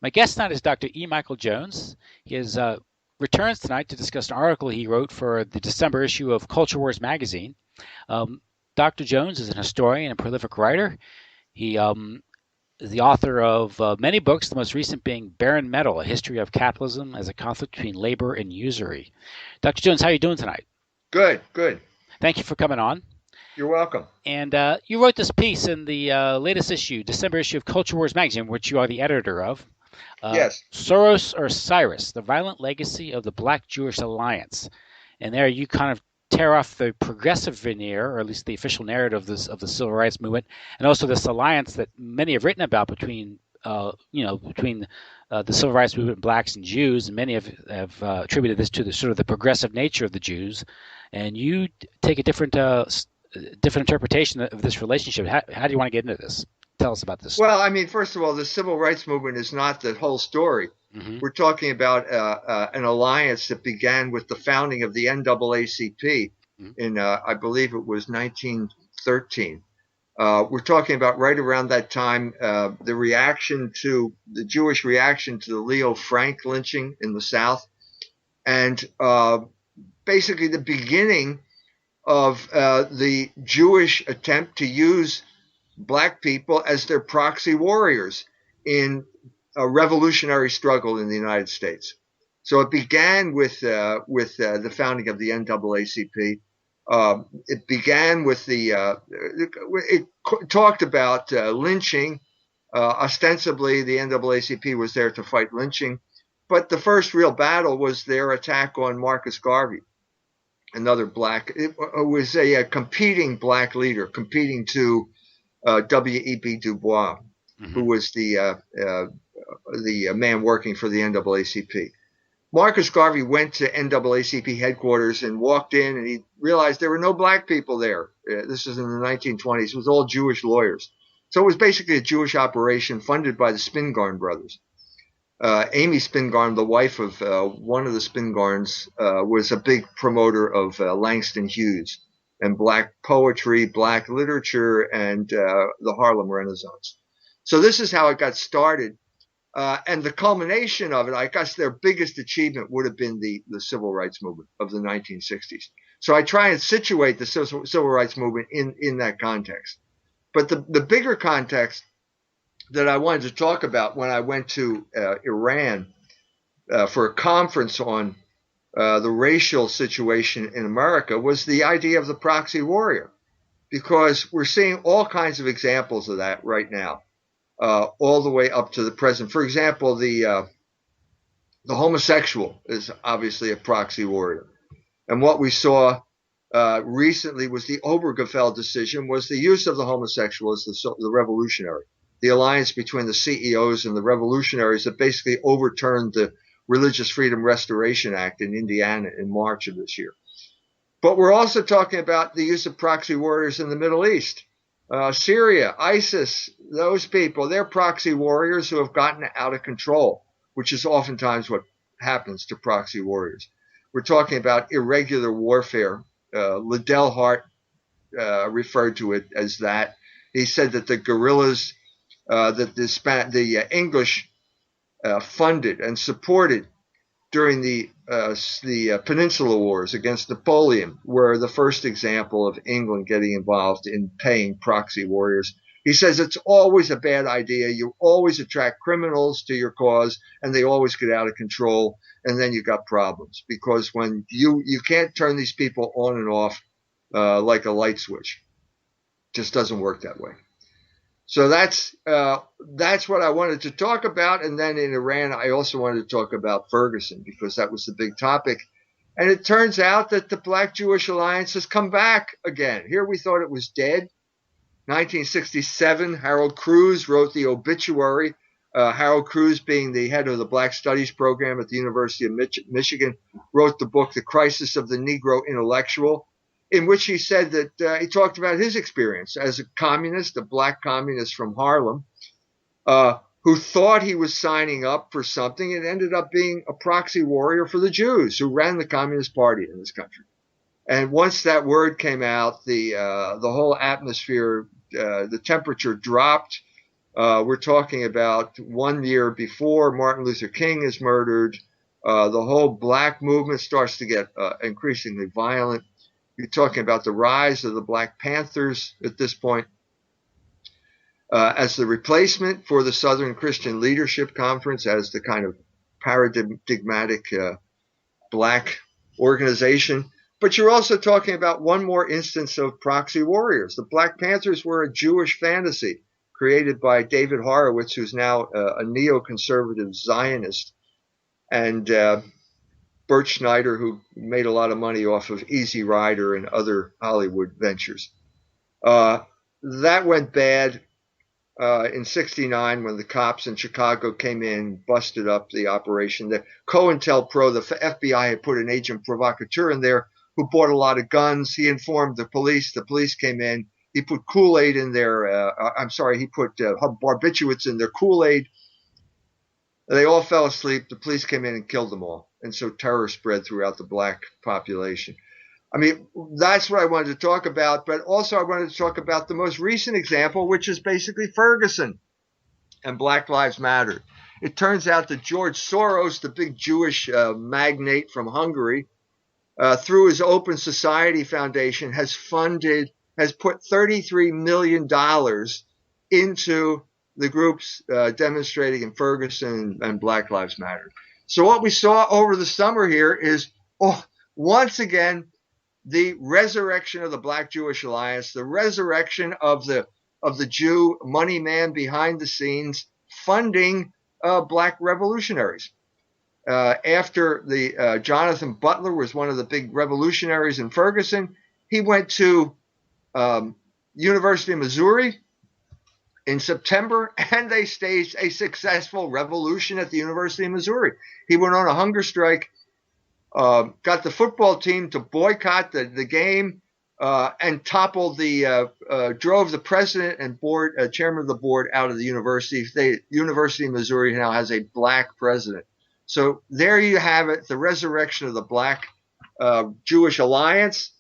My guest tonight is Dr. E. Michael Jones. He returns tonight to discuss an article he wrote for the December issue of Culture Wars magazine. Um, Dr. Jones is an historian and prolific writer. He is the author of many books, the most recent being Barren Metal, A History of Capitalism as a Conflict Between Labor and Usury. Dr. Jones, how are you doing tonight? Good, good. Thank you for coming on. You're welcome. And you wrote this piece in the latest issue, December issue of Culture Wars magazine, which you are the editor of. Yes. Soros or Cyrus, the violent legacy of the Black Jewish Alliance. And there you kind of tear off the progressive veneer, or at least the official narrative of the civil rights movement, and also this alliance that many have written about between the civil rights movement, blacks and Jews, and many have attributed this to the sort of the progressive nature of the Jews. And you take a different interpretation of this relationship. How do you want to get into this? Tell us about this. Well, I mean, first of all, the civil rights movement is not the whole story. Mm-hmm. We're talking about an alliance that began with the founding of the NAACP Mm-hmm. in, I believe it was 1913. We're talking about right around that time, the Jewish reaction to the Leo Frank lynching in the South, and basically the beginning of the Jewish attempt to use black people as their proxy warriors in a revolutionary struggle in the United States. So it began with the founding of the NAACP. It began with it talked about lynching. Ostensibly, the NAACP was there to fight lynching, but the first real battle was their attack on Marcus Garvey, another black. It was a competing black leader, competing to W.E.B. Du Bois, Mm-hmm. who was the man working for the NAACP. Marcus Garvey went to NAACP headquarters and walked in, and he realized there were no black people there. This was in the 1920s. It was all Jewish lawyers. So it was basically a Jewish operation funded by the Spingarn brothers. Amy Spingarn, the wife of one of the Spingarns, was a big promoter of Langston Hughes and black poetry, black literature, and the Harlem Renaissance. So this is how it got started. And the culmination of it, I guess their biggest achievement would have been the civil rights movement of the 1960s. So I try and situate the civil rights movement in that context. But the bigger context that I wanted to talk about when I went to Iran for a conference on the racial situation in America was the idea of the proxy warrior, because we're seeing all kinds of examples of that right now, all the way up to the present. For example, the homosexual is obviously a proxy warrior, and what we saw recently was the Obergefell decision, was the use of the homosexual as the revolutionary, the alliance between the CEOs and the revolutionaries that basically overturned the Religious Freedom Restoration Act in Indiana in March of this year. But we're also talking about the use of proxy warriors in the Middle East. Syria, ISIS, those people, they're proxy warriors who have gotten out of control, which is oftentimes what happens to proxy warriors. We're talking about irregular warfare. Liddell Hart referred to it as that. He said that the guerrillas that the English funded and supported during the Peninsula Wars against Napoleon were the first example of England getting involved in paying proxy warriors. He says it's always a bad idea. You always attract criminals to your cause, and they always get out of control, and then you got problems, because when you can't turn these people on and off like a light switch. It just doesn't work that way. So that's what I wanted to talk about. And then in Iran, I also wanted to talk about Ferguson, because that was the big topic. And it turns out that the Black Jewish Alliance has come back again. Here we thought it was dead. 1967, Harold Cruse wrote the obituary. Harold Cruse, being the head of the Black Studies program at the University of Michigan, wrote the book The Crisis of the Negro Intellectual, in which he said that he talked about his experience as a communist, a black communist from Harlem, who thought he was signing up for something and ended up being a proxy warrior for the Jews who ran the Communist Party in this country. And once that word came out, the whole atmosphere, the temperature dropped. We're talking about 1 year before Martin Luther King is murdered. The whole black movement starts to get increasingly violent. You're talking about the rise of the Black Panthers at this point as the replacement for the Southern Christian Leadership Conference, as the kind of paradigmatic black organization. But you're also talking about one more instance of proxy warriors. The Black Panthers were a Jewish fantasy created by David Horowitz, who's now a neoconservative Zionist, and Bert Schneider, who made a lot of money off of Easy Rider and other Hollywood ventures. That went bad in '69 when the cops in Chicago came in, busted up the operation. The COINTELPRO, the FBI, had put an agent provocateur in there who bought a lot of guns. He informed the police. The police came in. He put Kool-Aid in their, he put barbiturates in their Kool-Aid. They all fell asleep. The police came in and killed them all. And so terror spread throughout the black population. I mean, that's what I wanted to talk about. But also I wanted to talk about the most recent example, which is basically Ferguson and Black Lives Matter. It turns out that George Soros, the big Jewish magnate from Hungary, through his Open Society Foundation, has put $33 million into the groups demonstrating in Ferguson and Black Lives Matter. So what we saw over the summer here is, once again, the resurrection of the Black Jewish Alliance, the resurrection of the Jew money man behind the scenes funding black revolutionaries. After the Jonathan Butler was one of the big revolutionaries in Ferguson, he went to University of Missouri in September, and they staged a successful revolution at the University of Missouri. He went on a hunger strike, got the football team to boycott the game, and drove the president and chairman of the board out of the university. The University of Missouri now has a black president. So there you have it, the resurrection of the Black Jewish Alliance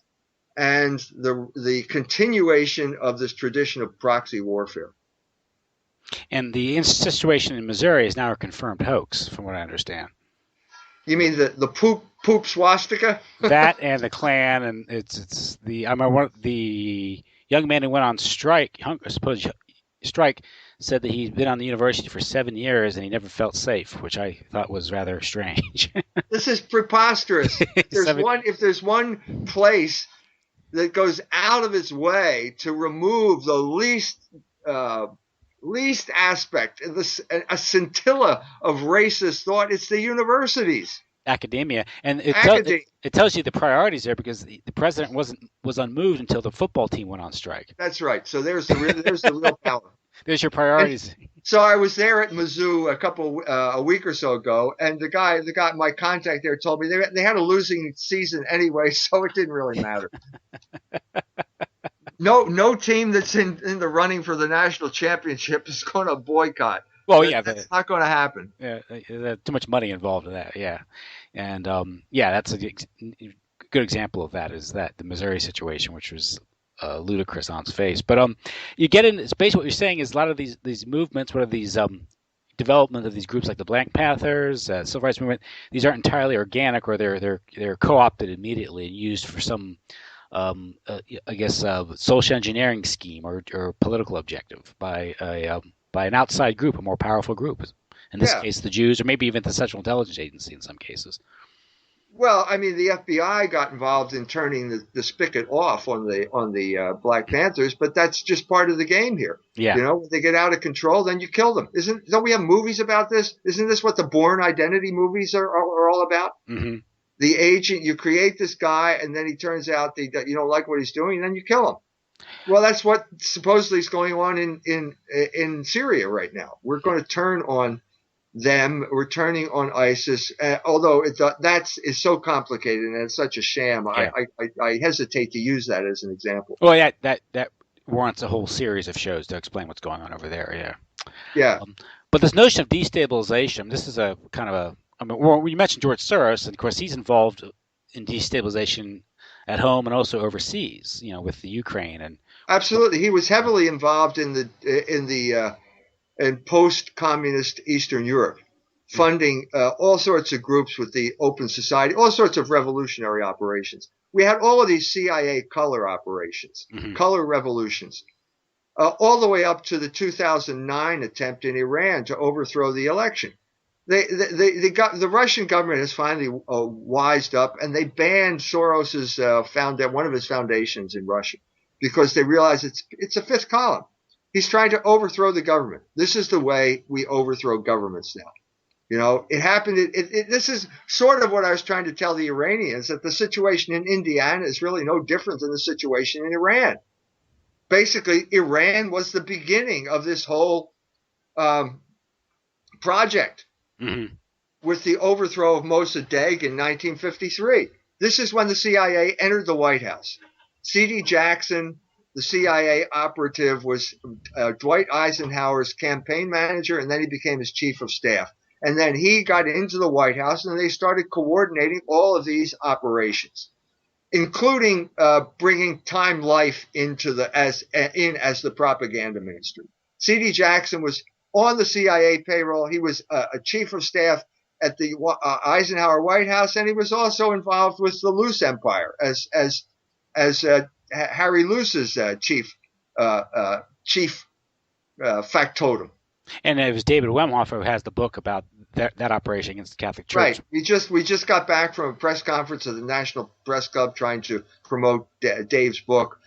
and the continuation of this tradition of proxy warfare. And the situation in Missouri is now a confirmed hoax, from what I understand. You mean the poop swastika? That and the Klan, and it's the the young man who went on strike, supposed strike, said that he'd been on the university for 7 years and he never felt safe, which I thought was rather strange. This is preposterous. If there's one place that goes out of its way to remove the least aspect, a scintilla of racist thought, it's the universities. Academia, and it tells you the priorities there, because the president was unmoved until the football team went on strike. That's right. So there's the real power. There's your priorities. And so I was there at Mizzou a week or so ago, and the guy, my contact there, told me they had a losing season anyway, so it didn't really matter. No team that's in the running for the national championship is going to boycott. Well, yeah, that's not going to happen. Yeah, too much money involved in that. Yeah, and that's a good example of that. Is that the Missouri situation, which was ludicrous on its face. But you get in. It's basically what you're saying is a lot of these movements, what are these development of these groups like the Black Panthers, Civil Rights Movement. These aren't entirely organic, or they're co-opted immediately and used for some. Social engineering scheme or political objective by an outside group, a more powerful group. In this case, the Jews, or maybe even the Central Intelligence Agency in some cases. Well, I mean, the FBI got involved in turning the spigot off on the Black Panthers, but that's just part of the game here. Yeah. When they get out of control, then you kill them. Don't we have movies about this? Isn't this what the Bourne Identity movies are all about? Mm-hmm. The agent, you create this guy, and then he turns out that you don't like what he's doing, and then you kill him. Well, that's what supposedly is going on in Syria right now. We're going to turn on them. We're turning on ISIS, although that is so complicated and it's such a sham. Yeah. I hesitate to use that as an example. Well, yeah, that warrants a whole series of shows to explain what's going on over there. Yeah. Yeah. But this notion of destabilization, this is a kind of a. Well, you mentioned George Soros, and of course he's involved in destabilization at home and also overseas. With the Ukraine and. Absolutely, he was heavily involved in the in post-communist Eastern Europe, funding all sorts of groups with the Open Society, all sorts of revolutionary operations. We had all of these CIA color operations, Mm-hmm. color revolutions, all the way up to the 2009 attempt in Iran to overthrow the election. The Russian government has finally wised up, and they banned Soros's one of his foundations in Russia because they realize it's a fifth column. He's trying to overthrow the government. This is the way we overthrow governments now. You know, it happened. This is sort of what I was trying to tell the Iranians, that the situation in Indiana is really no different than the situation in Iran. Basically, Iran was the beginning of this whole project Mm-hmm. with the overthrow of Mossadegh in 1953. This is when the CIA entered the White House. C.D. Jackson, the CIA operative, was Dwight Eisenhower's campaign manager, and then he became his chief of staff. And then he got into the White House, and they started coordinating all of these operations, including bringing Time Life into as the propaganda ministry. C.D. Jackson was on the CIA payroll. He was a chief of staff at the Eisenhower White House, and he was also involved with the Luce Empire as Harry Luce's chief factotum. And it was David Wemhoff who has the book about that operation against the Catholic Church. Right. We just got back from a press conference of the National Press Club trying to promote Dave's book,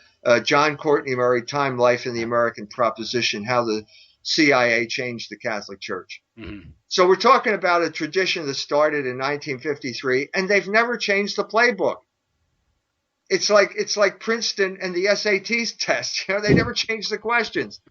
John Courtney Murray, Time, Life, and the American Proposition, How the CIA Changed the Catholic Church. Mm-hmm. So we're talking about a tradition that started in 1953, and they've never changed the playbook. It's like Princeton and the SAT test. You know, they never changed the questions.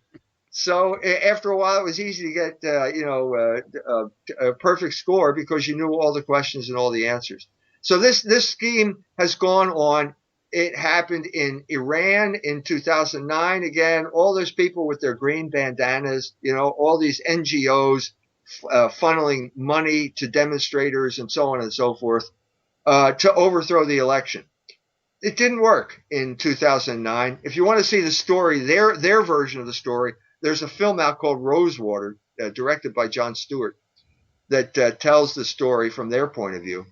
So after a while, it was easy to get, a perfect score because you knew all the questions and all the answers. So this scheme has gone on. It happened in Iran in 2009. Again, all those people with their green bandanas, you know, all these NGOs funneling money to demonstrators and so on and so forth to overthrow the election. It didn't work in 2009. If you want to see the story, their version of the story, there's a film out called Rosewater, directed by Jon Stewart, that tells the story from their point of view.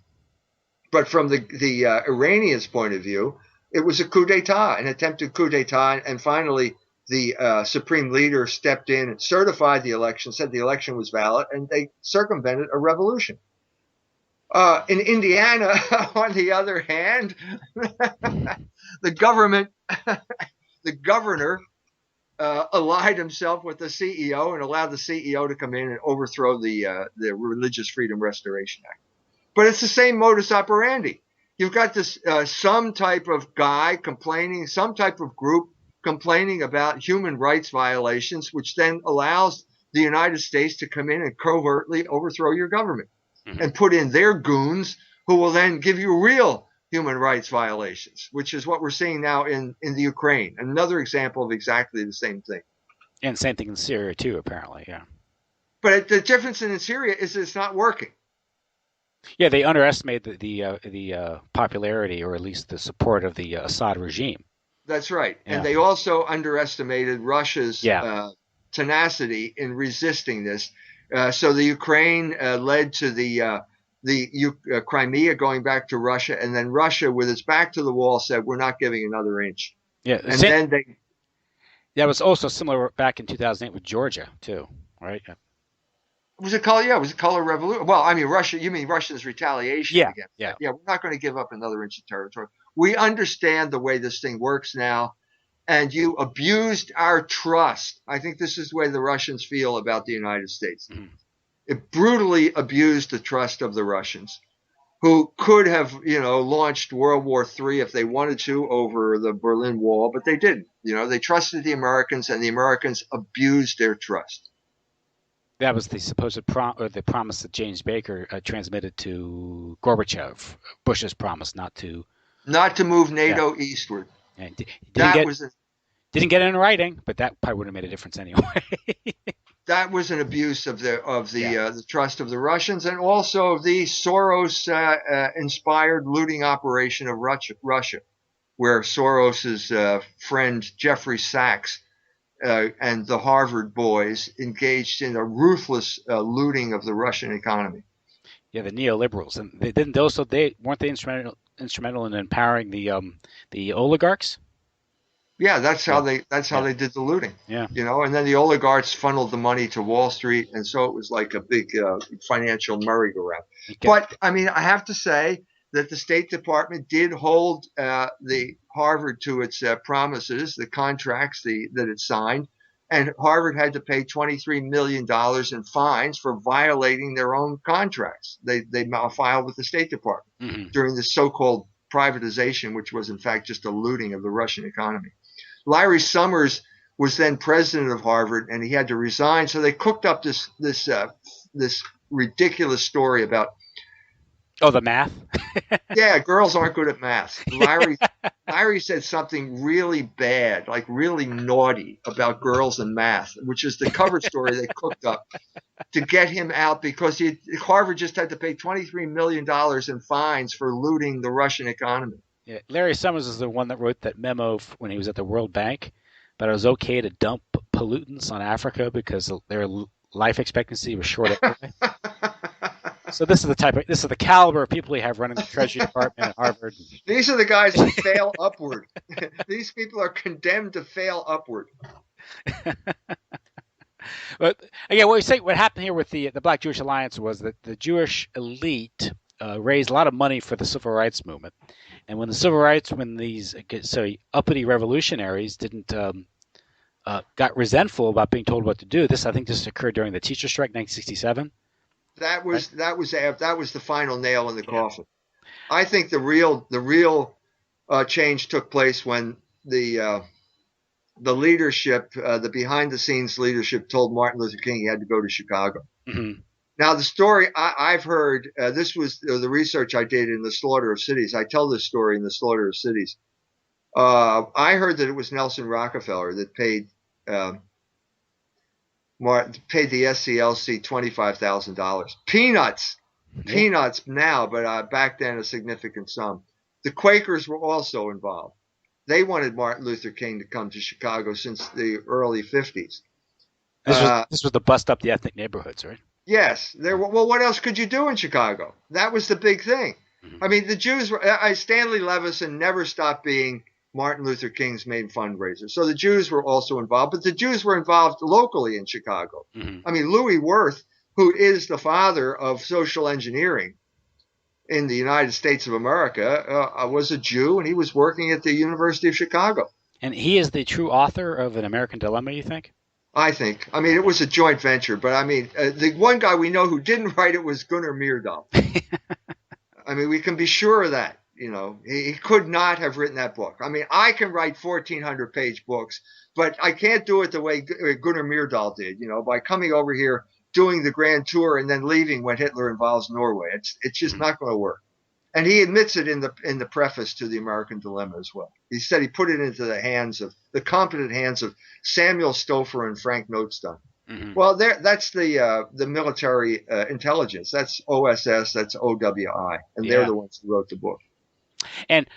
But from the Iranians' point of view, it was a coup d'etat, an attempted coup d'etat, and finally the supreme leader stepped in and certified the election, said the election was valid, and they circumvented a revolution. In Indiana, on the other hand, the governor allied himself with the CEO and allowed the CEO to come in and overthrow the Religious Freedom Restoration Act. But it's the same modus operandi. You've got this some type of guy complaining, some type of group complaining about human rights violations, which then allows the United States to come in and covertly overthrow your government and put in their goons who will then give you real human rights violations, which is what we're seeing now in the Ukraine. Another example of exactly the same thing. And same thing in Syria too, apparently, yeah. But the difference in Syria is it's not working. Yeah, they underestimate the popularity, or at least the support of the Assad regime. That's right. Yeah. And they also underestimated Russia's tenacity in resisting this. So the Ukraine led to the Crimea going back to Russia, and then Russia, with its back to the wall, said, "We're not giving another inch." Yeah, and then they. That was also similar back in 2008 with Georgia too, right? Was it color? Yeah, it was a color revolution. Well, I mean, Russia. You mean Russia's retaliation against that? Yeah, we're not going to give up another inch of territory. We understand the way this thing works now, and you abused our trust. I think this is the way the Russians feel about the United States. Mm-hmm. It brutally abused the trust of the Russians, who could have, launched World War III if they wanted to over the Berlin Wall, but they didn't. They trusted the Americans, and the Americans abused their trust. That was the supposed the promise that James Baker transmitted to Gorbachev, Bush's promise not to move NATO eastward. And didn't get it in writing, but that probably would have made a difference anyway. That was an abuse of the trust of the Russians, and also the Soros inspired looting operation of Russia, where Soros's friend Jeffrey Sachs and the Harvard boys engaged in a ruthless looting of the Russian economy. Yeah, the neoliberals, and they didn't also they weren't they instrumental in empowering the oligarchs. Yeah, Yeah, that's how yeah, they did the looting, yeah. and then the oligarchs funneled the money to Wall Street, and so it was like a big financial merry-go-round. It kept, But I mean, I have to say that the State Department did hold the Harvard to its promises, the contracts that it signed, and Harvard had to pay $23 million in fines for violating their own contracts. They filed with the State Department mhm. during the so-called privatization, which was in fact just a looting of the Russian economy. Larry Summers was then president of Harvard, and he had to resign. So they cooked up this ridiculous story about, Oh, the math. yeah, girls aren't good at math. Larry said something really bad, like really naughty about girls and math, which is the cover story they cooked up to get him out because Harvard just had to pay $23 million in fines for looting the Russian economy. Yeah, Larry Summers is the one that wrote that memo when he was at the World Bank, but it was okay to dump pollutants on Africa because their life expectancy was short anyway. So this is the caliber of people we have running the Treasury Department at Harvard. These are the guys who fail upward. These people are condemned to fail upward. But again, what happened here with the Black Jewish Alliance was that the Jewish elite raised a lot of money for the civil rights movement, and when these uppity revolutionaries didn't got resentful about being told what to do. I think this occurred during the teacher strike, 1967. That Right? was the final nail in the Yeah. coffin. I think the real change took place when the leadership, the behind the scenes leadership, told Martin Luther King he had to go to Chicago. Mm-hmm. Now the story I've heard, this was the research I did in the Slaughter of Cities. I tell this story in the Slaughter of Cities. I heard that it was Nelson Rockefeller that uh, paid the SCLC $25,000. Peanuts, Yeah. peanuts now, but back then a significant sum. The Quakers were also involved. They wanted Martin Luther King to come to Chicago since the early 50s. Uh, This was to bust up the ethnic neighborhoods, right? yes, there. Well, what else could you do in Chicago? That was the big thing. Mm-hmm. I mean, the Jews were. Stanley Levison never stopped being Martin Luther King's main fundraiser. So the Jews were also involved, but the Jews were involved locally in Chicago. Mm-hmm. I mean, Louis Wirth, who is the father of social engineering in the United States of America, was a Jew, and he was working at the University of Chicago. And he is the true author of An American Dilemma, you think? I think. I mean, it was a joint venture, but I mean, the one guy we know who didn't write it was Gunnar Myrdal. I mean, we can be sure of that. He could not have written that book. I mean, I can write 1,400-page books, but I can't do it the way Gunnar Myrdal did, by coming over here, doing the grand tour, and then leaving when Hitler involves Norway. It's just Mm-hmm. not going to work. And he admits it in the preface to The American Dilemma as well. He said he put it into the competent hands of Samuel Stouffer and Frank Notestein. Mm-hmm. Well, that's the military intelligence. That's OSS. That's OWI, and they're Yeah. the ones who wrote the book. And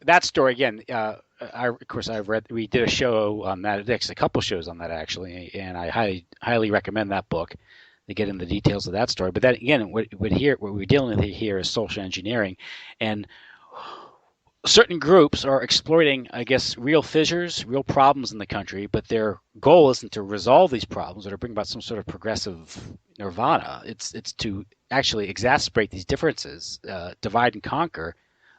that story again. Of course, I've read. We did a show on that. Actually, a couple shows on that actually, and I highly recommend that book to get into the details of that story. But that again, what we're dealing with here is social engineering, and certain groups are exploiting, I guess, real fissures, real problems in the country, but their goal isn't to resolve these problems or to bring about some sort of progressive nirvana. It's to actually exacerbate these differences, divide and conquer.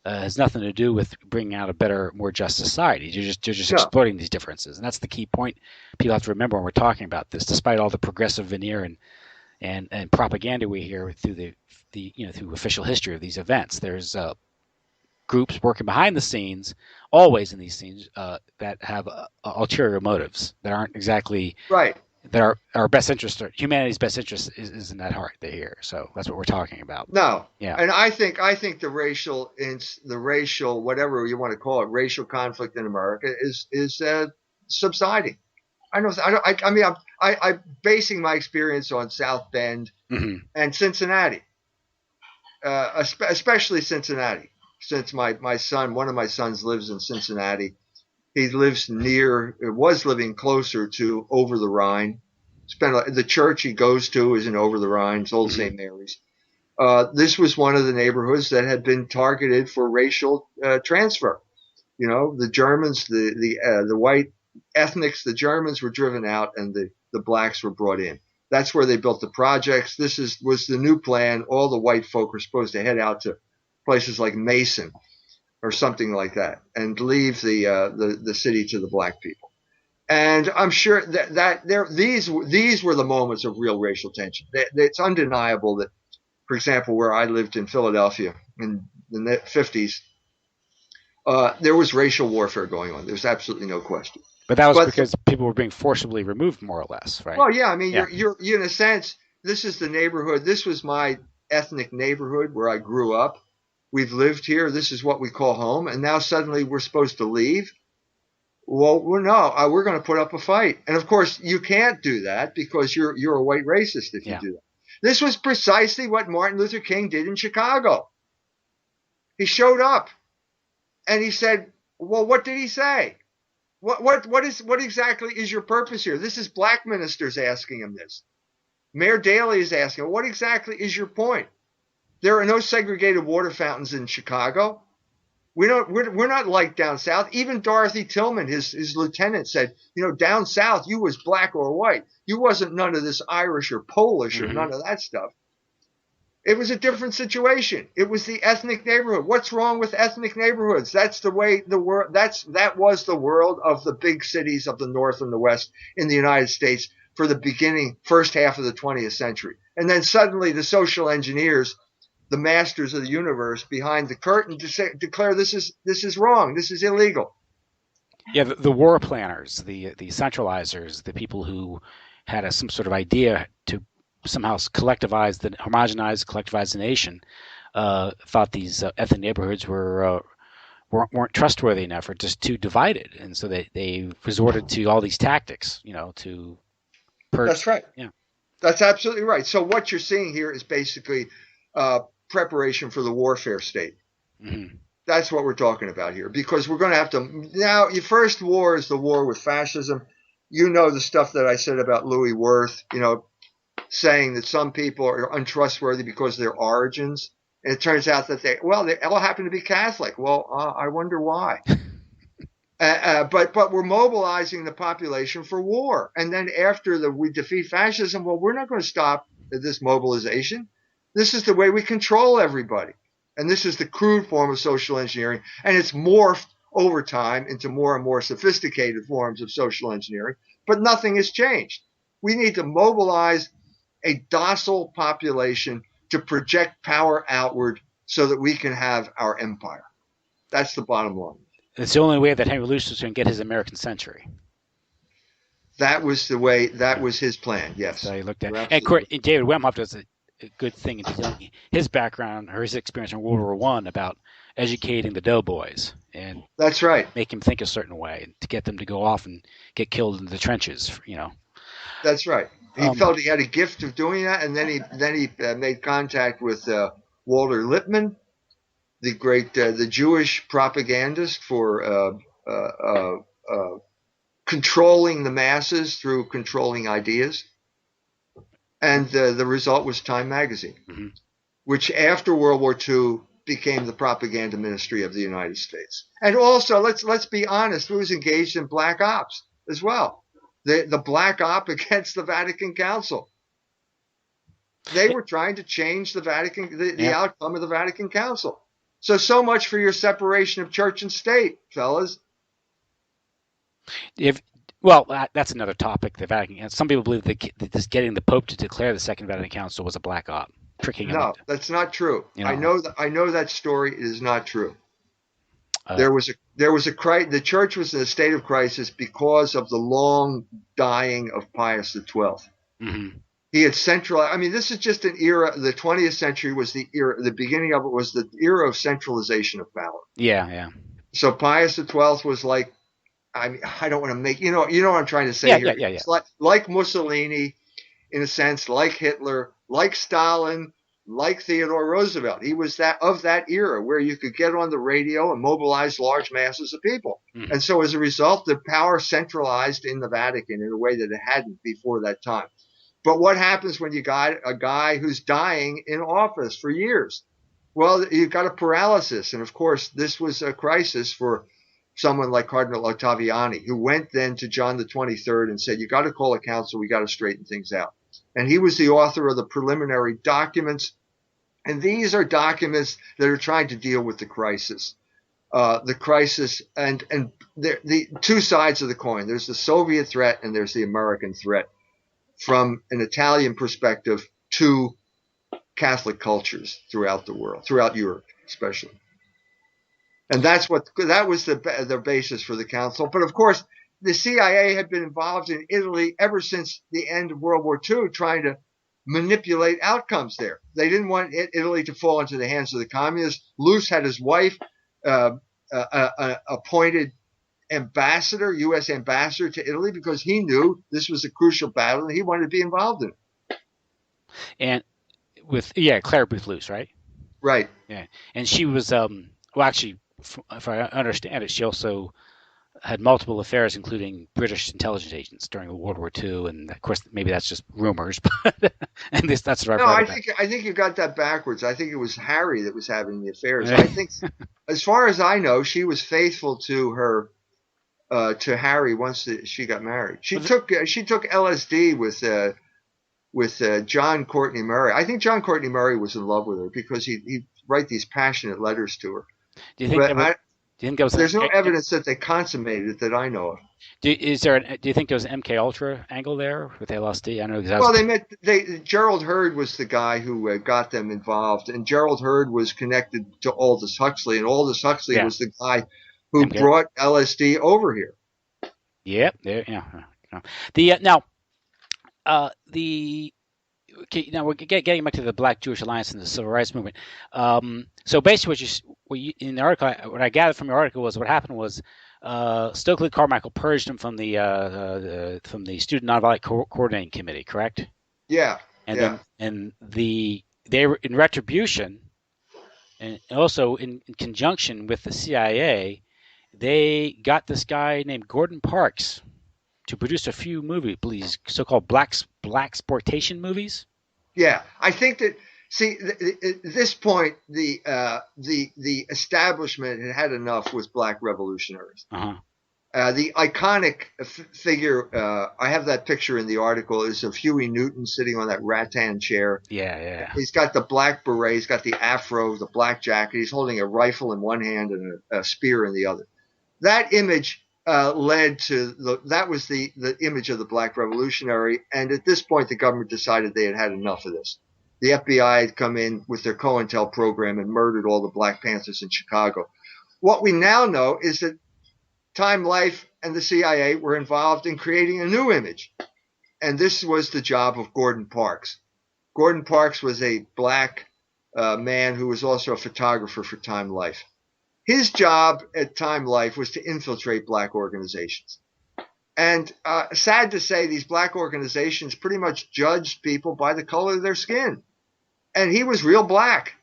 Has nothing to do with bringing out a better, more just society. You're just No, exploiting these differences, and that's the key point people have to remember when we're talking about this. Despite all the progressive veneer and propaganda we hear through through official history of these events, there's groups working behind the scenes, always in these scenes, that have ulterior motives that aren't exactly right. that our best interest or humanity's best interest isn't at heart. They're here, so that's what we're talking about. No, Yeah. and I think the racial whatever you want to call it, racial conflict in America is subsiding. I mean, I'm basing my experience on South Bend Mm-hmm. and Cincinnati, especially Cincinnati, since one of my sons lives in Cincinnati, He was living closer to Over the Rhine. The church he goes to is in Over the Rhine. It's Old Hmm. St. Mary's. This was one of the neighborhoods that had been targeted for racial transfer. You know, the Germans, the white ethnics, the Germans were driven out, and the blacks were brought in. That's where they built the projects. Was the new plan. All the white folk were supposed to head out to places like Mason or something like that, and leave the city to the black people. And I'm sure these were the moments of real racial tension. It's undeniable that, for example, where I lived in Philadelphia in the 50s, there was racial warfare going on. There's absolutely no question. But that was But because people were being forcibly removed, more or less, right? well, yeah, I mean, Yeah. you're in a sense. This is the neighborhood. This was my ethnic neighborhood where I grew up. We've lived here. This is what we call home, and now suddenly we're supposed to leave. Well, we're going to put up a fight, and of course you can't do that because you're a white racist if you Yeah. do that. This was precisely what Martin Luther King did in Chicago. He showed up and he said, "Well, what did he say? What exactly is your purpose here?" This is black ministers asking him this. Mayor Daley is asking, "What exactly is your point? There are no segregated water fountains in Chicago. We're not like down south." Even Dorothy Tillman, his lieutenant, said, "Down south you was black or white. You wasn't none of this Irish or Polish or Hmm. none of that stuff." It was a different situation. It was the ethnic neighborhood. What's wrong with ethnic neighborhoods? That's the way the world. That was the world of the big cities of the North and the West in the United States for the first half of the 20th century. And then suddenly the social engineers, the masters of the universe behind the curtain, declare this is wrong. This is illegal. Yeah, the war planners, the centralizers, the people who had some sort of idea to somehow collectivize the nation, thought these ethnic neighborhoods weren't trustworthy enough or just too divided, and so they resorted to all these tactics, to purge. That's right. Yeah. That's absolutely right. So what you're seeing here is basically uh, preparation for the warfare state. Hmm. That's what we're talking about here, because we're going to have to now. Your first war is the war with fascism. You know the stuff that I said about Louis Wirth. Saying that some people are untrustworthy because of their origins, and it turns out that they all happen to be Catholic. Well, I wonder why. But we're mobilizing the population for war, and then after we defeat fascism, well, we're not going to stop this mobilization. This is the way we control everybody, and this is the crude form of social engineering, and it's morphed over time into more and more sophisticated forms of social engineering. But nothing has changed. We need to mobilize a docile population to project power outward so that we can have our empire. That's the bottom line. It's the only way that Henry Luce was going to get his American century. That Yeah. was his plan. So Yes, I looked at, you're and absolutely right. David Wemhoff does a good thing in telling his background or his experience in World War One about educating the doughboys and That's right. make him think a certain way to get them to go off and get killed in the trenches. That's right. He Um, felt he had a gift of doing that, and then he made contact with Walter Lippmann, the Jewish propagandist for controlling the masses through controlling ideas, and the result was Time magazine, mhm. which after World War II became the propaganda ministry of the United States. And also, let's be honest, it was engaged in black ops as well. The black op against the Vatican Council. They were trying to change the Yeah. outcome of the Vatican Council. So much for your separation of church and state, fellas. If well, that's another topic. The Vatican. And some people believe that this getting the Pope to declare the Second Vatican Council was a black op, tricking him No, into. that's not true. You I know. know that story is not true. Uh, The church was in a state of crisis because of the long dying of Pius XII. mhm. He had centralized. I mean, this is just an era. The 20th century was the era. The beginning of it was the era of centralization of power. Yeah. Yeah. So Pius XII was like, I mean, I don't want to make you know what I'm trying to say Yeah. here. Yeah. Yeah. Yeah. It's like Mussolini in a sense, like Hitler, like Stalin, like Theodore Roosevelt. He was that of that era where you could get on the radio and mobilize large masses of people. Mm-hmm. And so as a result, the power centralized in the Vatican in a way that it hadn't before that time. But what happens when you got a guy who's dying in office for years? Well, you've got a paralysis. And of course, this was a crisis for someone like Cardinal Ottaviani, who went then to John the 23rd and said, you got to call a council. We got to straighten things out. And he was the author of the preliminary documents. And these are documents that are trying to deal with the crisis. And the two sides of the coin. There's the Soviet threat and there's the American threat from an Italian perspective to Catholic cultures throughout the world, throughout Europe, especially. And that was the basis for the council. But of course, the CIA had been involved in Italy ever since the end of World War II, trying to manipulate outcomes there. They didn't want Italy to fall into the hands of the communists. Luce had his wife appointed ambassador, U.S. ambassador to Italy, because he knew this was a crucial battle and he wanted to be involved in it. And Claire Booth Luce, right? Right. Yeah, and she was well, actually, if I understand it, she also had multiple affairs, including British intelligence agents during World War II, and of course, maybe that's just rumors, but and that's what I've read about. I think you got that backwards. I think it was Harry that was having the affairs. I think, as far as I know, she was faithful to Harry once she got married. She took LSD with John Courtney Murray. I think John Courtney Murray was in love with her because he'd write these passionate letters to her. Do you think there's no evidence that they consummated it that I know of. Do you think there was an MK Ultra angle there with LSD? I don't know exactly. Well, Gerald Hurd was the guy who got them involved, and Gerald Hurd was connected to Aldous Huxley, and Aldous Huxley was the guy who brought LSD over here. Yep. Yeah. Now we're getting back to the Black Jewish Alliance and the Civil Rights Movement. So basically, in the article, what I gathered from your article was what happened was Stokely Carmichael purged him from the Student Nonviolent Coordinating Committee, correct? Yeah. They were in retribution, and also in conjunction with the CIA, they got this guy named Gordon Parks to produce a few movies, please, so-called blaxploitation movies. Yeah, I think that. See, at this point, the establishment had enough with black revolutionaries. Uh-huh. The iconic figure, I have that picture in the article, is of Huey Newton sitting on that rattan chair. Yeah. He's got the black beret, he's got the afro, the black jacket. He's holding a rifle in one hand and a spear in the other. That image led to that was the image of the black revolutionary. And at this point, the government decided they had enough of this. The FBI had come in with their COINTEL program and murdered all the Black Panthers in Chicago. What we now know is that Time Life and the CIA were involved in creating a new image. And this was the job of Gordon Parks. Gordon Parks was a black man who was also a photographer for Time Life. His job at Time Life was to infiltrate black organizations. And sad to say, these black organizations pretty much judged people by the color of their skin. And he was real black.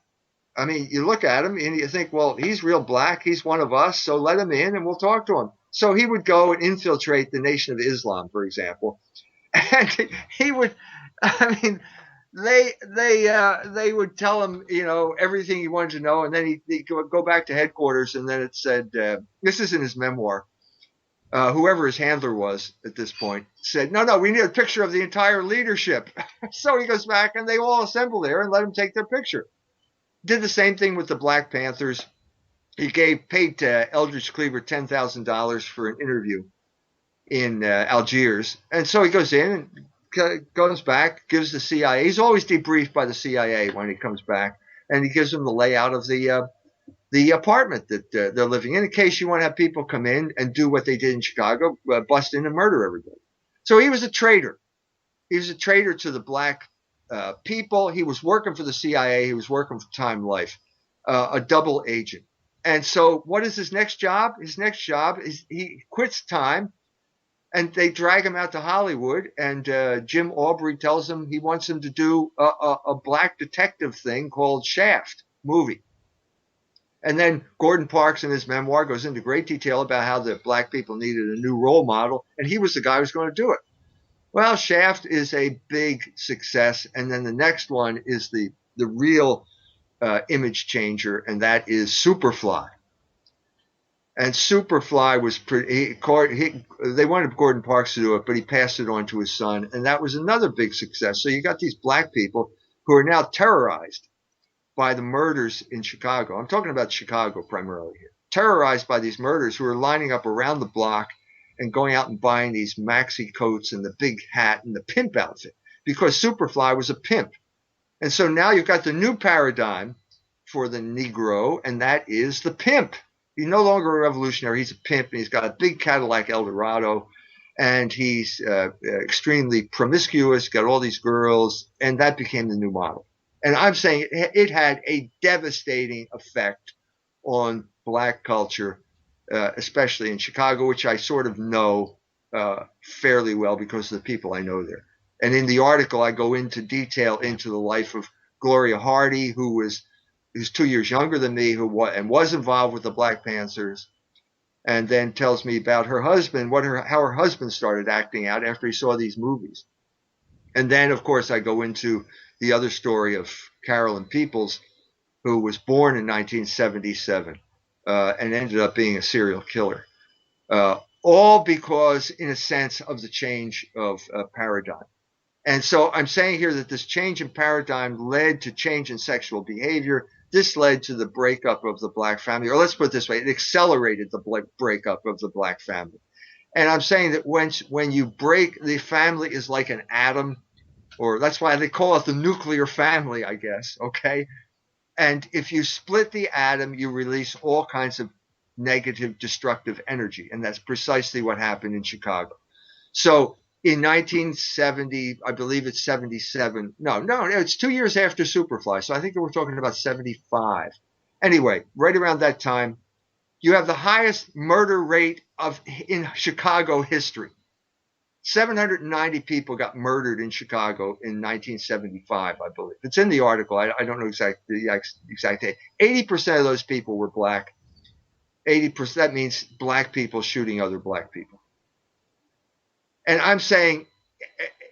I mean, you look at him and you think, well, he's real black. He's one of us. So let him in and we'll talk to him. So he would go and infiltrate the Nation of Islam, for example. And he would, I mean, they would tell him, everything he wanted to know. And then he'd go back to headquarters. And then it said, this is in his memoir. Whoever his handler was at this point said, no, we need a picture of the entire leadership. So he goes back and they all assemble there and let him take their picture. Did the same thing with the Black Panthers. He paid Eldridge Cleaver $10,000 for an interview in Algiers. And so he goes in and goes back, gives the CIA. He's always debriefed by the CIA when he comes back. And he gives them the layout of the apartment that they're living in case you want to have people come in and do what they did in Chicago, bust in and murder everybody. So he was a traitor. He was a traitor to the black people. He was working for the CIA. He was working for Time Life, a double agent. And so what is his next job? His next job is he quits Time And they drag him out to Hollywood, and Jim Aubrey tells him he wants him to do a black detective thing called Shaft movie. And then Gordon Parks in his memoir goes into great detail about how the black people needed a new role model, and he was the guy who was going to do it. Well, Shaft is a big success, and then the next one is the real image changer, and that is Superfly. And Superfly was pretty. They wanted Gordon Parks to do it, but he passed it on to his son, and that was another big success. So you got these black people who are now terrorized by the murders in Chicago. I'm talking about Chicago primarily here. Terrorized by these murders who are lining up around the block and going out and buying these maxi coats and the big hat and the pimp outfit because Superfly was a pimp. And so now you've got the new paradigm for the Negro, and that is the pimp. He's no longer a revolutionary. He's a pimp, and he's got a big Cadillac Eldorado, and he's extremely promiscuous, got all these girls, and that became the new model. And I'm saying it had a devastating effect on black culture, especially in Chicago, which I sort of know fairly well because of the people I know there. And in the article, I go into detail into the life of Gloria Hardy, who's 2 years younger than me, and was involved with the Black Panthers, and then tells me about her husband, how her husband started acting out after he saw these movies. And then, of course, I go into the other story of Carolyn Peoples, who was born in 1977 and ended up being a serial killer. All because, in a sense, of the change of paradigm. And so I'm saying here that this change in paradigm led to change in sexual behavior. This led to the breakup of the black family, or let's put it this way, it accelerated the breakup of the black family. And I'm saying that when you break, the family is like an atom, or that's why they call it the nuclear family, I guess, okay? And if you split the atom, you release all kinds of negative, destructive energy. And that's precisely what happened in Chicago. So in 1970, I believe it's 77. No, it's 2 years after Superfly. So I think we're talking about 75. Anyway, right around that time, you have the highest murder rate in Chicago history. 790 people got murdered in Chicago in 1975, I believe. It's in the article. I don't know the exact date. 80% of those people were black. 80%, that means black people shooting other black people. And I'm saying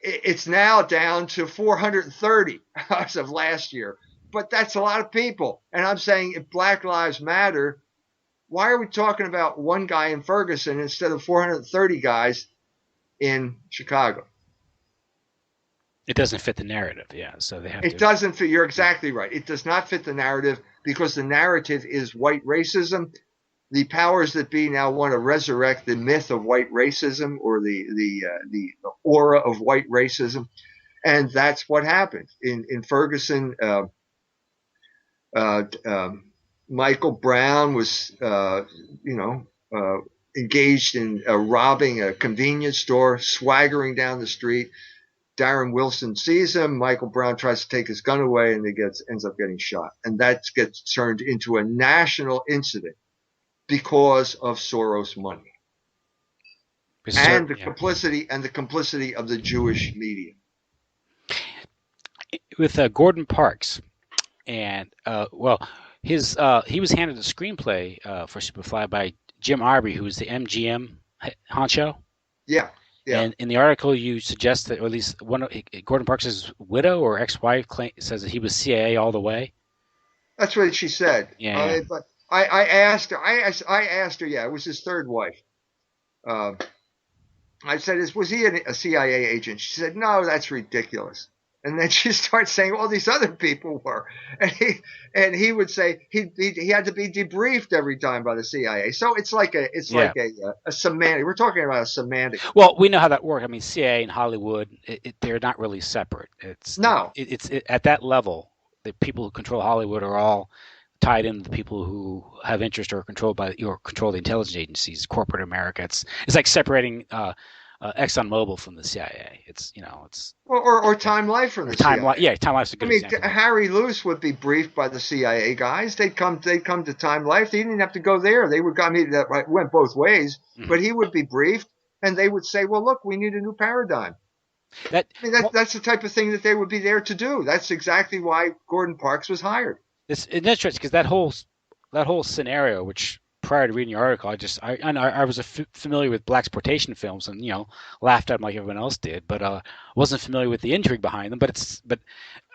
it's now down to 430 as of last year. But that's a lot of people. And I'm saying if Black Lives Matter, why are we talking about one guy in Ferguson instead of 430 guys in Chicago? It doesn't fit the narrative, yeah. So they have to. It doesn't fit. You're exactly right. It does not fit the narrative because the narrative is white racism. The powers that be now want to resurrect the myth of white racism, or the aura of white racism, and that's what happened in Ferguson. Michael Brown was, engaged in robbing a convenience store, swaggering down the street. Darren Wilson sees him. Michael Brown tries to take his gun away, and ends up getting shot, and that gets turned into a national incident because of Soros money and the complicity of the Jewish media. With Gordon Parks, and he was handed a screenplay for Superfly by Jim Arbery, who was the MGM honcho. Yeah. And in the article, you suggest that, or at least Gordon Parks' widow or ex-wife says that he was CIA all the way. That's what she said. Yeah. But I asked her. I asked her. Yeah, it was his third wife. I said, "Was he a CIA agent?" She said, "No, that's ridiculous." And then she starts saying all these other people were, and he would say he had to be debriefed every time by the CIA. So it's like a semantic. We're talking about a semantic. Well, we know how that works. I mean, CIA and Hollywood, they're not really separate. It's at that level. The people who control Hollywood are all tied into the people who have interest or control the intelligence agencies, corporate America. It's like separating ExxonMobil from the CIA. Or Time Life from the CIA. Yeah, Time Life's a good example. Harry Lewis would be briefed by the CIA guys. They'd come to Time Life. He didn't have to go there. They would. I mean, that went both ways. Mm-hmm. But he would be briefed. and they would say, well, look, we need a new paradigm. That I mean, well, that's the type of thing that they would be there to do. That's exactly why Gordon Parks was hired. it's interesting because that whole scenario, which prior to reading your article, I was familiar with blaxploitation films and laughed at them like everyone else did, but wasn't familiar with the intrigue behind them. But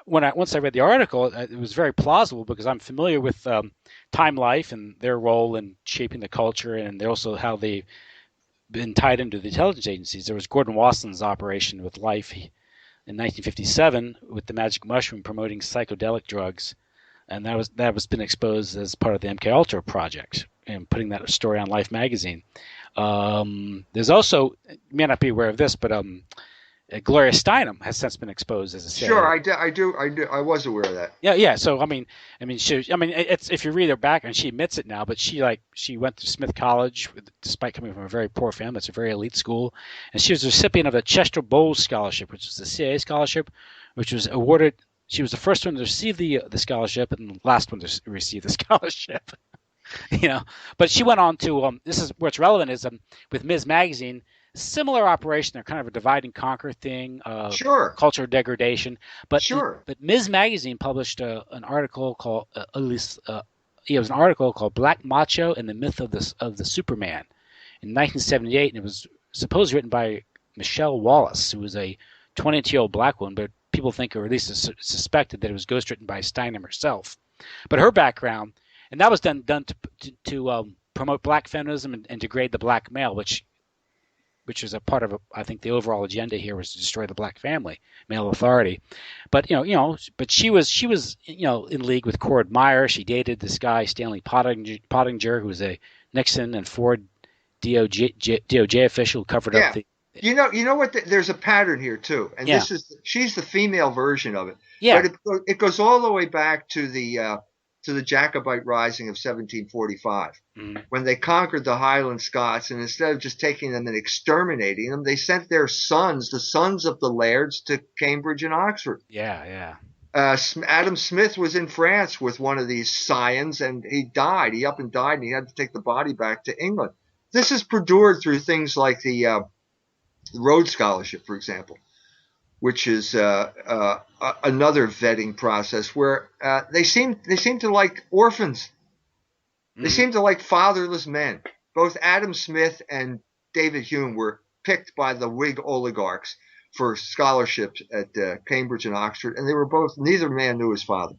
once I read the article, it was very plausible because I'm familiar with Time Life and their role in shaping the culture, and they're also how they've been tied into the intelligence agencies. There was Gordon Wasson's operation with Life in 1957 with the magic mushroom promoting psychedelic drugs, and that was been exposed as part of the MK Ultra project and putting that story on Life magazine. There's also, you may not be aware of this, but Gloria Steinem has since been exposed as a Sure, CIA. I was aware of that. Yeah, yeah. So it's if you read her back, and she admits it now, but she went to Smith College, despite coming from a very poor family. It's a very elite school, and she was a recipient of a Chester Bowles Scholarship, which is the CIA scholarship, which was awarded. She was the first one to receive the scholarship, and the last one to receive the scholarship. you know. But she went on to this is where it's relevant is with Ms. Magazine, similar operation. They're kind of a divide and conquer thing, Sure, culture degradation. But sure. but Ms. Magazine published an article called at least it was an article called "Black Macho and the Myth of the Superman" in 1978, and it was supposedly written by Michelle Wallace, who was a 22-year-old black woman, but people think, or at least suspected, that it was ghostwritten by Steinem herself. But her background, and that was done to promote black feminism and degrade the black male, which is a part of I think the overall agenda here was to destroy the black family, male authority. But but she was in league with Cord Meyer. She dated this guy Stanley Pottinger, who was a Nixon and Ford DOJ official who covered up Yeah. the You know what? There's a pattern here too, and yeah she's the female version of it, yeah but it goes all the way back to the Jacobite Rising of 1745, mm, when they conquered the Highland Scots, and instead of just taking them and exterminating them, they sent their sons, the sons of the lairds, to Cambridge and Oxford. yeah. Adam Smith was in France with one of these scions, and he died. He up and died, and he had to take the body back to England. This is perdured through things like the Rhodes Scholarship, for example, which is another vetting process where they seem to like orphans. They Mm, seem to like fatherless men. Both Adam Smith and David Hume were picked by the Whig oligarchs for scholarships at Cambridge and Oxford, and they were both, neither man knew his father.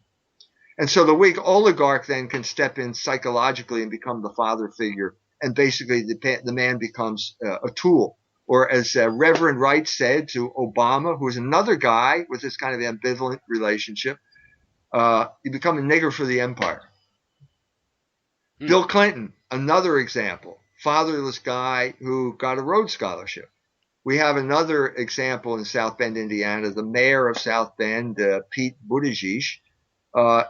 And so the Whig oligarch then can step in psychologically and become the father figure, and basically the man becomes a tool. Or as Reverend Wright said to Obama, who is another guy with this kind of ambivalent relationship, you become a nigger for the empire. mm, Bill Clinton, another example, fatherless guy who got a Rhodes Scholarship. We have another example in South Bend, Indiana. The mayor of South Bend, Pete Buttigieg,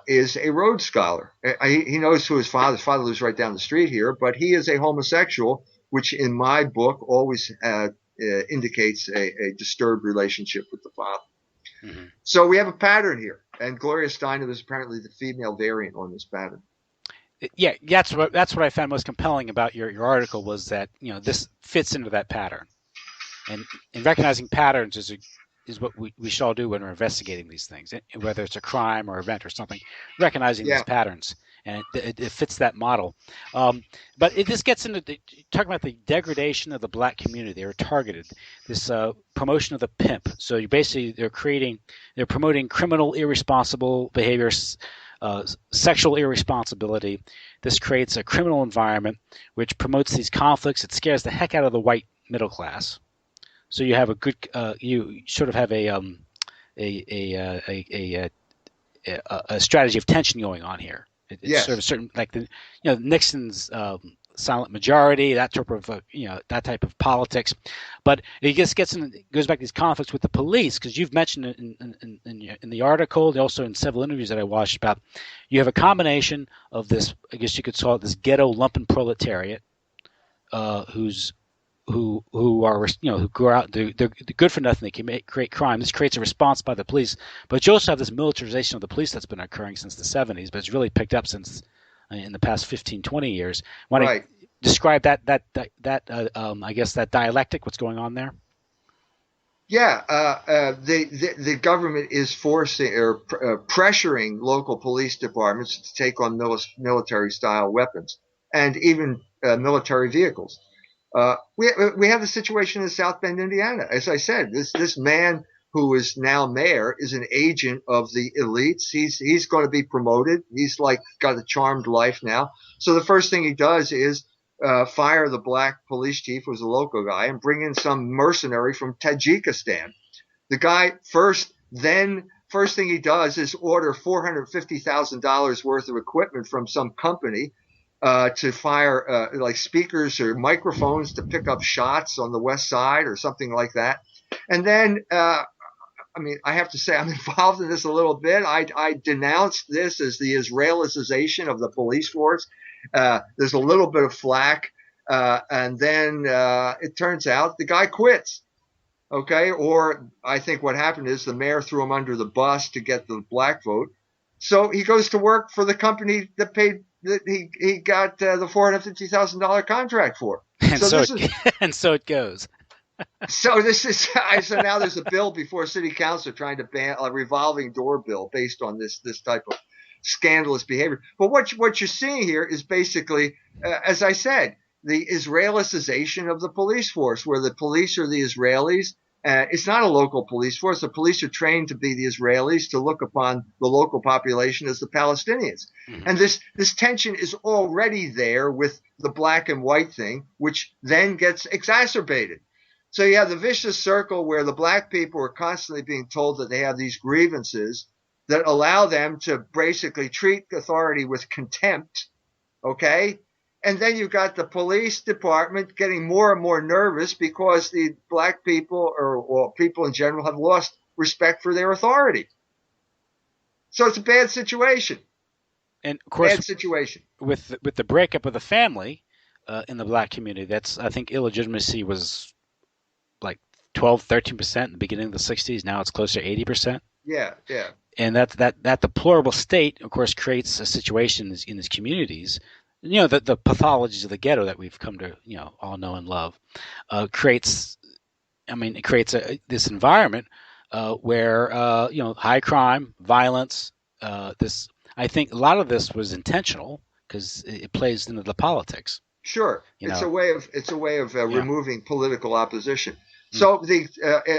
is a Rhodes Scholar. He knows who his father lives right down the street here, but he is a homosexual, which in my book always indicates a disturbed relationship with the father. mm. So we have a pattern here, and Gloria Steinem is apparently the female variant on this pattern. Yeah, that's what I found most compelling about your article was that this fits into that pattern, and recognizing patterns is what we should all do when we're investigating these things, whether it's a crime or event or something. Recognizing these Yeah, patterns, and it fits that model. But this gets into talking about the degradation of the black community. They were targeted. This promotion of the pimp. So they're promoting criminal, irresponsible behaviors. Sexual irresponsibility. This creates a criminal environment which promotes these conflicts. It scares the heck out of the white middle class. So you have you sort of have a, a, a strategy of tension going on here. It's sort of yes. certain like Nixon's silent majority, that type of that type of politics, but it just goes back to these conflicts with the police because you've mentioned it in the article, and also in several interviews that I watched about. You have a combination of this, I guess you could call it this ghetto lumpen proletariat, who's who are who go out, they're good for nothing. They can create crime. This creates a response by the police, but you also have this militarization of the police that's been occurring since the 70s, but it's really picked up since in the past 15, 20 years. Want to Right. describe I guess that dialectic. What's going on there? Yeah, the government is forcing or pressuring local police departments to take on military style weapons and even military vehicles. We have the situation in South Bend, Indiana. As I said, this man who is now mayor is an agent of the elites. He's going to be promoted. He's like got a charmed life now. So the first thing he does is fire the black police chief, who's a local guy, and bring in some mercenary from Tajikistan. The guy first thing he does is order $450,000 worth of equipment from some company to fire like speakers or microphones to pick up shots on the west side or something like that. And then, I mean, I have to say I'm involved in this a little bit. I denounced this as the Israelicization of the police force. There's a little bit of flack. And then it turns out the guy quits. Okay. Or I think what happened is the mayor threw him under the bus to get the black vote. So he goes to work for the company that paid that he got the $450,000 contract for. And So so this it is and so it goes. so this is so now there's a bill before city council trying to ban a revolving door bill based on this type of scandalous behavior. But what you're seeing here is basically, as I said, the Israelicization of the police force, where the police are the Israelis. It's not a local police force. The police are trained to be the Israelis, to look upon the local population as the Palestinians. Mm-hmm. And this tension is already there with the black and white thing, which then gets exacerbated. So you have the vicious circle where the black people are constantly being told that they have these grievances that allow them to basically treat authority with contempt. Okay. And then you've got the police department getting more and more nervous because the black people or people in general have lost respect for their authority. So it's a bad situation. And of course, Bad situation. with the breakup of the family in the black community, that's I think illegitimacy was like 12, 13% in the beginning of the 60s. Now it's closer to 80%. Yeah, yeah. And that deplorable state, of course, creates a situation in these communities. You know, the pathologies of the ghetto that we've come to, all know and love, creates. I mean, it creates this environment where high crime, violence. This, I think, a lot of this was intentional because it plays into the politics. Sure, You it's know, a way of yeah. removing political opposition. Mm. So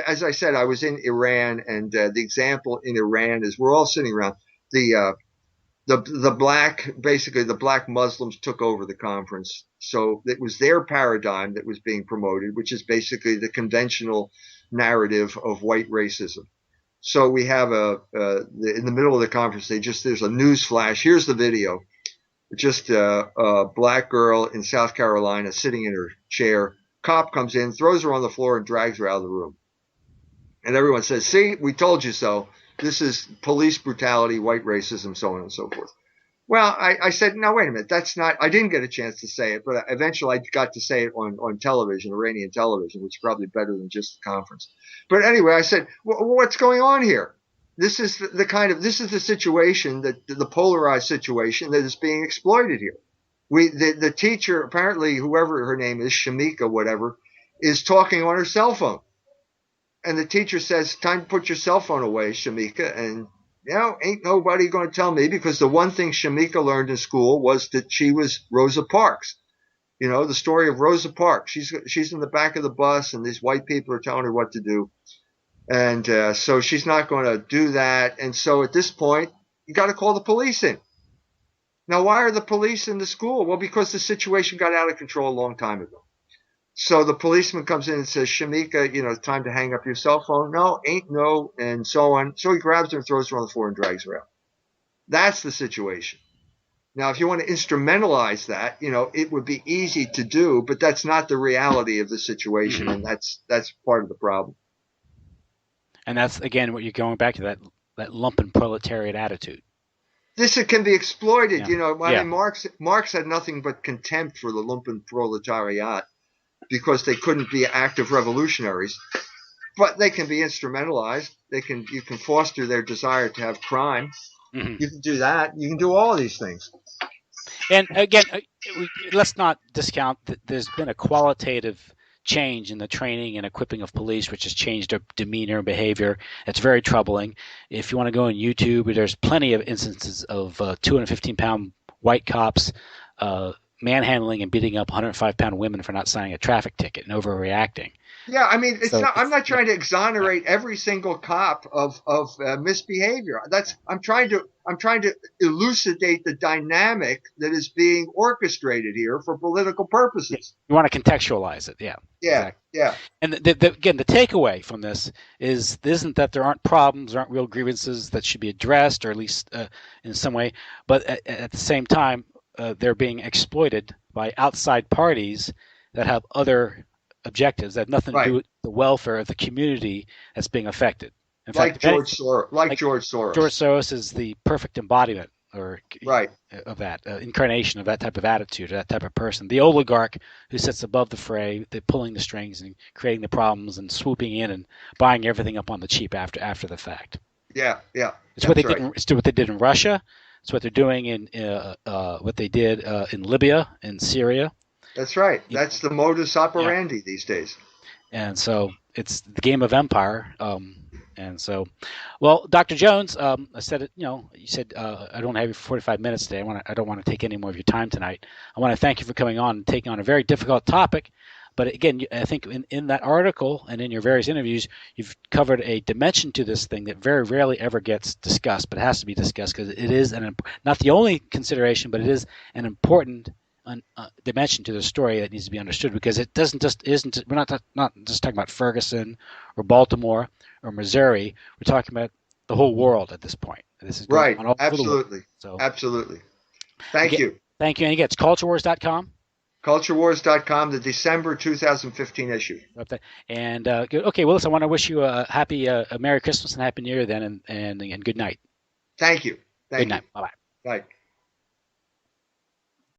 as I said, I was in Iran, and the example in Iran is we're all sitting around. The black Muslims took over the conference, so it was their paradigm that was being promoted, which is basically the conventional narrative of white racism. So we have in the middle of the conference, there's a news flash. Here's the video. Just a black girl in South Carolina sitting in her chair. Cop comes in, throws her on the floor, and drags her out of the room. And everyone says, "See, we told you so. This is police brutality, white racism, so on and so forth." Well, I said, no, wait a minute. That's not, I didn't get a chance to say it, but eventually I got to say it on television, Iranian television, which is probably better than just the conference. But anyway, I said, what's going on here? This is the situation the polarized situation that is being exploited here. The teacher, apparently, whoever her name is, Shamika, whatever, is talking on her cell phone. And the teacher says, time to put your cell phone away, Shamika. And, ain't nobody going to tell me, because the one thing Shamika learned in school was that she was Rosa Parks. The story of Rosa Parks. She's in the back of the bus, and these white people are telling her what to do. And so she's not going to do that. And so at this point, you got to call the police in. Now, why are the police in the school? Well, because the situation got out of control a long time ago. So the policeman comes in and says, Shamika, it's time to hang up your cell phone. No, ain't no, and so on. So he grabs her and throws her on the floor and drags her out. That's the situation. Now, if you want to instrumentalize that, it would be easy to do, but that's not the reality of the situation, and that's part of the problem. And that's again what you're going back to, that lumpen proletariat attitude. This can be exploited. Yeah. I mean, Marx had nothing but contempt for the lumpen proletariat because they couldn't be active revolutionaries, but they can be instrumentalized. You can foster their desire to have crime. Mm-hmm. You can do that. You can do all of these things. And again, let's not discount that there's been a qualitative change in the training and equipping of police, which has changed their demeanor and behavior. It's very troubling. If you want to go on YouTube, there's plenty of instances of 215-pound white cops manhandling and beating up 105-pound women for not signing a traffic ticket and overreacting. Yeah, I mean, it's So not. I'm not yeah, trying to yeah, exonerate every single cop of misbehavior. That's I'm trying to elucidate the dynamic that is being orchestrated here for political yeah. purposes. You want to contextualize it. Yeah, Yeah, exactly. yeah, And again, the takeaway from this is isn't that there aren't problems, there aren't real grievances that should be addressed, or at least in some way, but at the same time, they're being exploited by outside parties that have other objectives that have nothing to do right. with the welfare of the community that's being affected. In fact, Like if anything, Like like George George Soros. Soros is the perfect embodiment or Right. of that incarnation of that type of attitude, that type of person. The oligarch who sits above the fray, pulling the strings and creating the problems and swooping in and buying everything up on the cheap after the fact. Yeah, yeah. It's what they That's did. right. It's what they did in Russia. It's what they're doing in what they did in Libya and Syria. That's right. You That's know, the modus yeah. operandi these days. And so it's the game of empire. And so, well, Dr. Jones, I said it. You said I don't have you for 45 minutes today. I don't want to take any more of your time tonight. I want to thank you for coming on and taking on a very difficult topic. But again, I think in that article and in your various interviews, you've covered a dimension to this thing that very rarely ever gets discussed, but it has to be discussed because it is not the only consideration, but it is an important dimension to the story that needs to be understood because it doesn't just isn't we're not just talking about Ferguson or Baltimore or Missouri. We're talking about the whole world at this point. This is going Right. on all over the world. Absolutely. So Absolutely. Thank again, you. thank you. And again, it's culturewars.com. CultureWars.com, the December 2015 issue. And okay, well, listen, I want to wish you a happy, a Merry Christmas and Happy New Year then, and good night. Thank you. Good Thank you. night. Bye bye. Bye.